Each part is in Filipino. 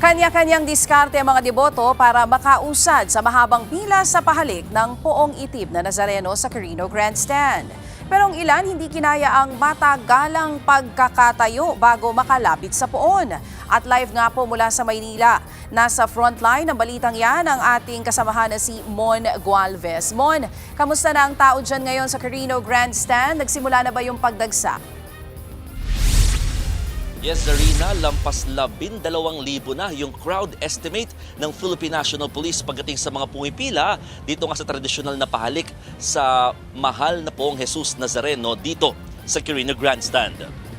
Kanya-kanyang diskarte ang mga deboto para makausad sa mahabang pila sa pahalik ng Poong Itib na Nazareno sa Quirino Grandstand. Pero ang ilan hindi kinaya ang matagalang pagkakatayo bago makalapit sa poon. At live nga po mula sa Maynila. Nasa frontline ng balitang yan ang ating kasamahan na si Mon Gualvez. Mon, kamusta na ang tao dyan ngayon sa Quirino Grandstand? Nagsimula na ba yung pagdagsa? Yes, Zarina, lampas 12,000 na yung crowd estimate ng Philippine National Police pagdating sa mga pumipila dito nga sa tradisyonal na pahalik sa mahal na Poong Jesus Nazareno dito sa Quirino Grandstand.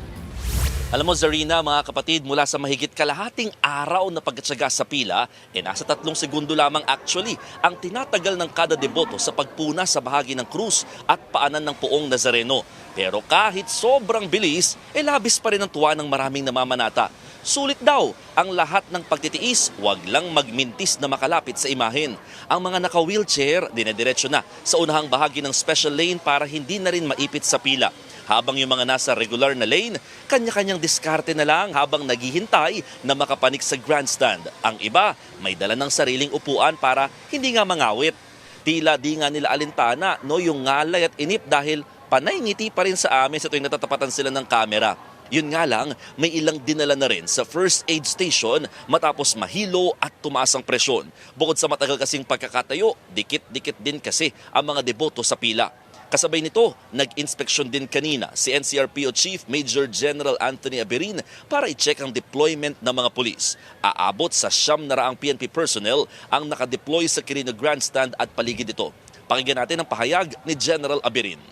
Alam mo, Zarina, mga kapatid, mula sa mahigit kalahating araw na pagkatsaga sa pila, nasa 3 segundo lamang actually ang tinatagal ng kada deboto sa pagpuna sa bahagi ng krus at paanan ng Poong Nazareno. Pero kahit sobrang bilis, labis pa rin ang tuwa ng maraming namamanata. Sulit daw ang lahat ng pagtitiis, wag lang magmintis na makalapit sa imahen. Ang mga naka-wheelchair, dinediretso na sa unahang bahagi ng special lane para hindi na rin maipit sa pila. Habang yung mga nasa regular na lane, kanya-kanyang diskarte na lang habang naghihintay na makapanik sa grandstand. Ang iba, may dala ng sariling upuan para hindi nga mangawit. Tila di nga nila alintana yung ngalay at inip dahil panay ngiti pa rin sa amin sa tuwing natatapatan sila ng kamera. Yun nga lang, may ilang dinala na rin sa first aid station matapos mahilo at tumaas ang presyon. Bukod sa matagal kasing pagkakatayo, dikit-dikit din kasi ang mga deboto sa pila. Kasabay nito, nag-inspeksyon din kanina si NCRPO Chief Major General Anthony Aberin para i-check ang deployment ng mga pulis. Aabot sa 900 PNP personnel ang nakadeploy sa Quirino Grandstand at paligid ito. Pakinggan natin ang pahayag ni General Aberin.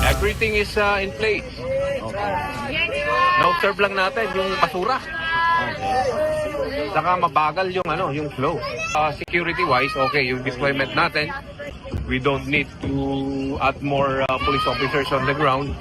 Everything is in place. Okay. Na-observe lang natin yung basura. Okay. Saka mabagal yung flow. Security-wise, okay, yung deployment natin, we don't need to add more police officers on the ground.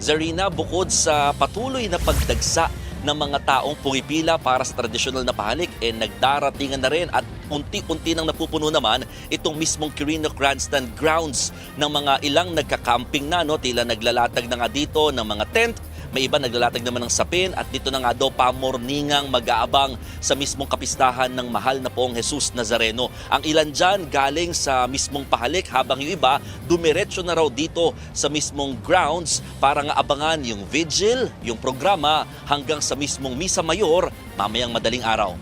Zarina, bukod sa patuloy na pagdagsa ng mga taong pumipila para sa tradisyonal na pahalik, nagdaratingan na rin at unti-unti nang napupuno naman itong mismong Quirino Grandstand grounds ng mga ilang nagka-camping na, tila naglalatag na nga dito ng mga tent. May iba naglalatag naman ng sapin at dito na nga daw pamorningang mag-aabang sa mismong kapistahan ng mahal na Poong Jesus Nazareno. Ang ilan dyan galing sa mismong pahalik habang yung iba dumiretso na raw dito sa mismong grounds para nga abangan yung vigil, yung programa hanggang sa mismong Misa Mayor mamayang madaling araw.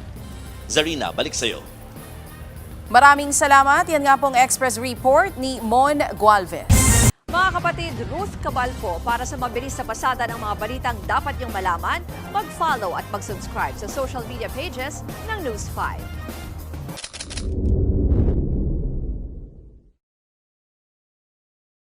Zarina, balik sa'yo. Maraming salamat. Yan nga pong Express Report ni Mon Gualvez. Mga kapatid, Ruth Cabalpo, para sa mabilis na pasada ng mga balitang dapat niyong malaman, mag-follow at mag-subscribe sa social media pages ng News 5.